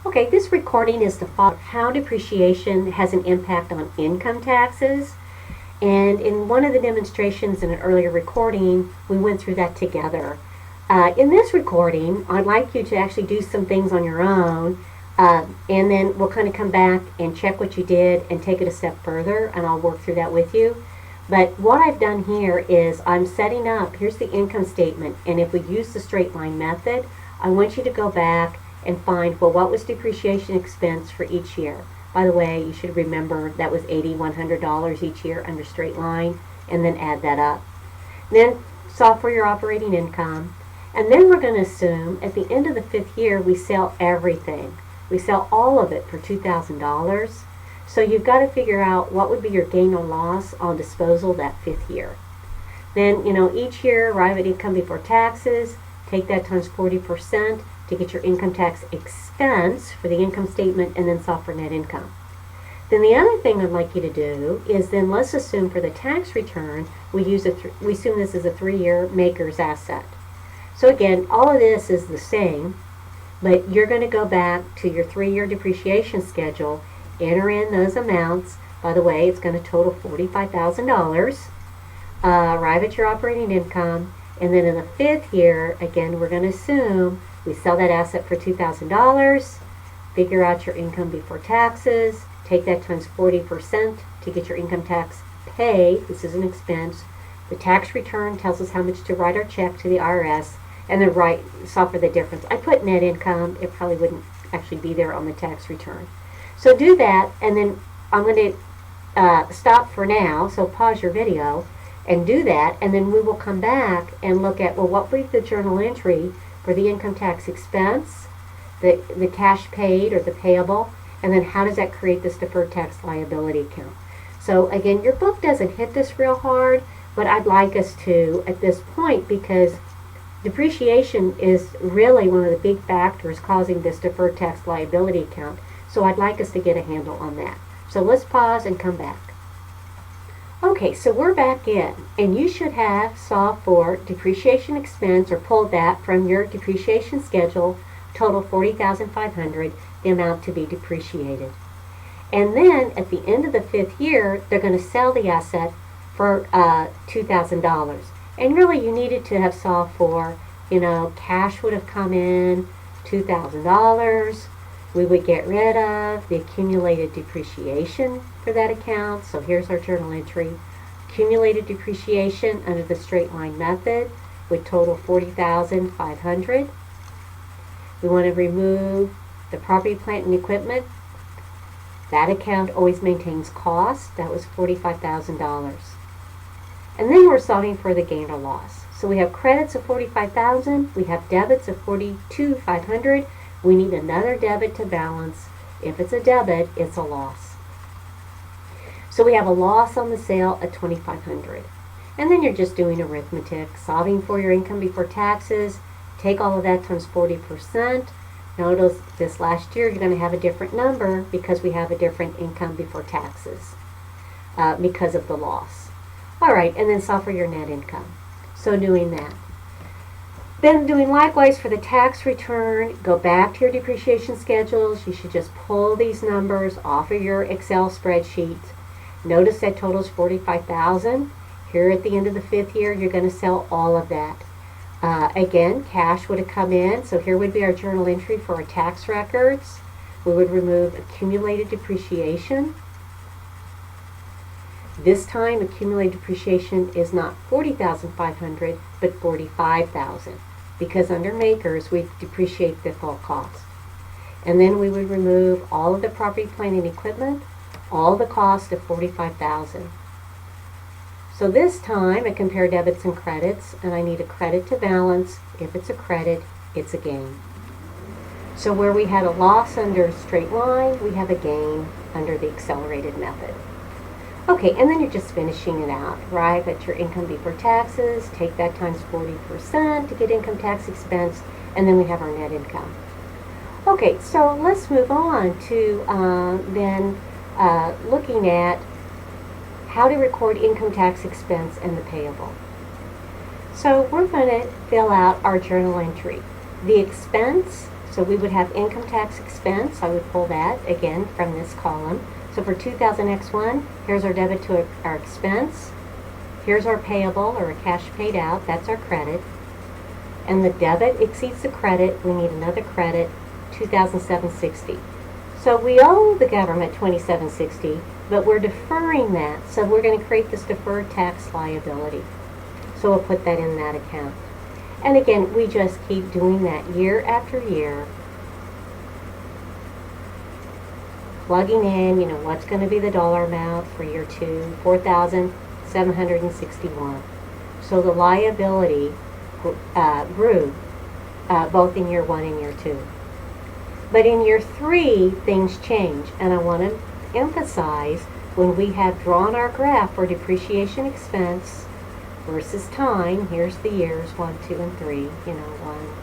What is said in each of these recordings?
Okay, this recording is to follow how depreciation has an impact on income taxes. And in one of the demonstrations in an earlier recording, we went through that together. In this recording, I'd like you to actually do some things on your own, and then we'll kind of come back and check what you did and take it a step further, and I'll work through that with you. But what I've done here is I'm setting up, here's the income statement, and if we use the straight line method, I want you to go back and find, well, what was depreciation expense for each year? By the way, you should remember that was $8,100 each year under straight line, and then add that up. Then solve for your operating income, and then we're going to assume at the end of the 5th year we sell everything. We sell all of it for $2,000. So you've got to figure out what would be your gain or loss on disposal that 5th year. Then, each year arrive at income before taxes, take that times 40% to get your income tax expense for the income statement, and then solve for net income. Then the other thing I'd like you to do is then let's assume for the tax return we assume this is a 3-year maker's asset. So again, all of this is the same, but you're going to go back to your 3-year depreciation schedule, enter in those amounts. By the way, it's going to total $45,000. Arrive at your operating income, and then in the 5th year, again, we're going to assume we sell that asset for $2,000, figure out your income before taxes, take that times 40% to get your income tax paid. This is an expense. The tax return tells us how much to write our check to the IRS, and then solve for the difference. I put net income. It probably wouldn't actually be there on the tax return. So do that, and then I'm going to stop for now, so pause your video and do that, and then we will come back and look at, well, what would be the journal entry for the income tax expense, the cash paid or the payable, and then how does that create this deferred tax liability account. So again, your book doesn't hit this real hard, but I'd like us to at this point, because depreciation is really one of the big factors causing this deferred tax liability account. So I'd like us to get a handle on that. So let's pause and come back. Okay, so we're back in, and you should have solved for depreciation expense, or pulled that from your depreciation schedule, total $40,500, the amount to be depreciated. And then at the end of the 5th year, they're going to sell the asset for $2,000. And really you needed to have solved for, cash would have come in, $2,000. We would get rid of the accumulated depreciation for that account. So here's our journal entry. Accumulated depreciation under the straight line method would total $40,500. We want to remove the property, plant, and equipment. That account always maintains cost. That was $45,000. And then we're solving for the gain or loss. So we have credits of $45,000. We have debits of $42,500. We need another debit to balance. If it's a debit, it's a loss. So we have a loss on the sale at $2,500. And then you're just doing arithmetic, solving for your income before taxes. Take all of that times 40%. Notice this last year you're going to have a different number because we have a different income before taxes because of the loss. All right, and then solve for your net income. So doing that. Then doing likewise for the tax return, go back to your depreciation schedules. You should just pull these numbers off of your Excel spreadsheet. Notice that totals $45,000. Here at the end of the 5th year, you're going to sell all of that. Again, cash would have come in, so here would be our journal entry for our tax records. We would remove accumulated depreciation. This time, accumulated depreciation is not $40,500, but $45,000, because under makers, we depreciate the full cost. And then we would remove all of the property, plant, and equipment, all the cost of $45,000. So this time, I compare debits and credits, and I need a credit to balance. If it's a credit, it's a gain. So where we had a loss under straight line, we have a gain under the accelerated method. Okay, and then you're just finishing it out, right? At your income before taxes, take that times 40% to get income tax expense, and then we have our net income. Okay, so let's move on to then looking at how to record income tax expense and the payable. So we're going to fill out our journal entry. The expense, So we would have income tax expense. I would pull that again from this column. So for 2000X1, here's our debit to our expense. Here's our payable, or a cash paid out. That's our credit. And the debit exceeds the credit. We need another credit, 2760. So we owe the government 2760, but we're deferring that. So we're going to create this deferred tax liability. So we'll put that in that account. And again, we just keep doing that year after year, plugging in, what's going to be the dollar amount for year 2, 4,761. So the liability grew both in year 1 and year 2. But in year 3, things change, and I want to emphasize when we have drawn our graph for depreciation expense versus time. Here's the years 1, 2, and 3. 1,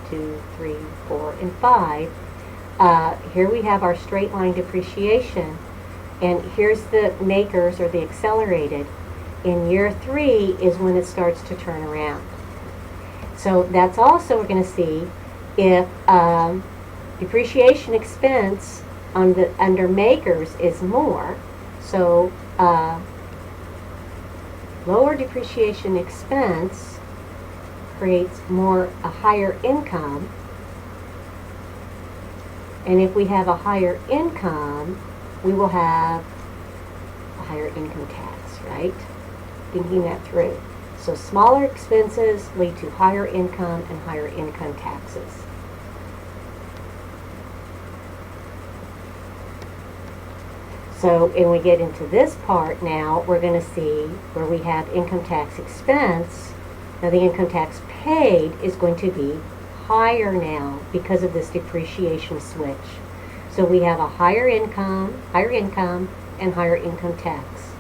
2, 3, 4, and 5. Here we have our straight line depreciation, and here's the makers, or the accelerated. In year 3 is when it starts to turn around. So that's also, we're going to see if depreciation expense under makers is more. So lower depreciation expense creates a higher income. And if we have a higher income, we will have a higher income tax, right? Thinking that through. So smaller expenses lead to higher income and higher income taxes. So, and we get into this part now, we're going to see where we have income tax expense. Now the income tax paid is going to be higher now because of this depreciation switch. So we have a higher income, and higher income tax.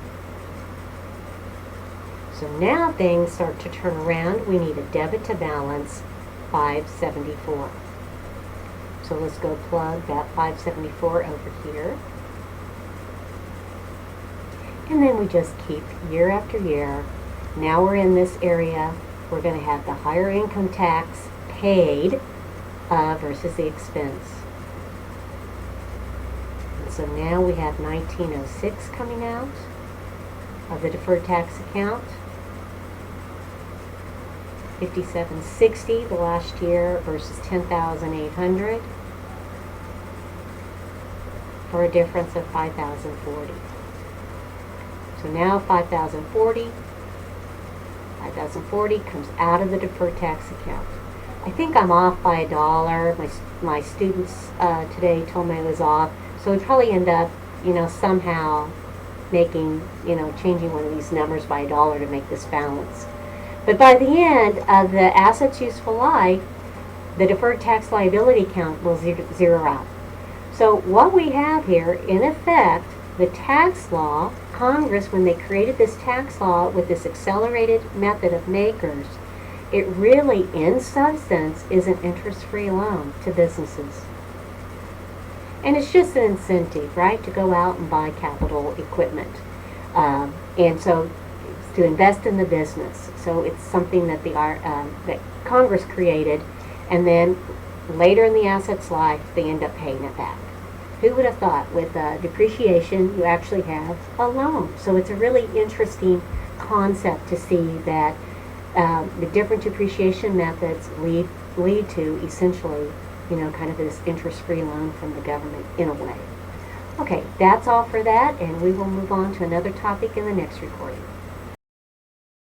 So now things start to turn around. We need a debit to balance 574. So let's go plug that 574 over here. And then we just keep year after year. Now we're in this area. We're going to have the higher income tax paid versus the expense. And so now we have 1906 coming out of the deferred tax account. 5760 the last year versus 10,800 for a difference of 5,040. So now 5,040 comes out of the deferred tax account. I think I'm off by $1. My students today told me I was off, so we'd probably end up, somehow making, changing one of these numbers by $1 to make this balance. But by the end of the asset's useful life, the deferred tax liability account will zero out. So what we have here, in effect, the tax law, Congress, when they created this tax law with this accelerated method of makers, it really, in substance, is an interest-free loan to businesses. And it's just an incentive, right, to go out and buy capital equipment. And so to invest in the business. So it's something that that Congress created, and then later in the asset's life, they end up paying it back. Who would have thought with depreciation, you actually have a loan? So it's a really interesting concept to see that the different depreciation methods lead to essentially, kind of this interest-free loan from the government in a way. Okay, that's all for that, and we will move on to another topic in the next recording.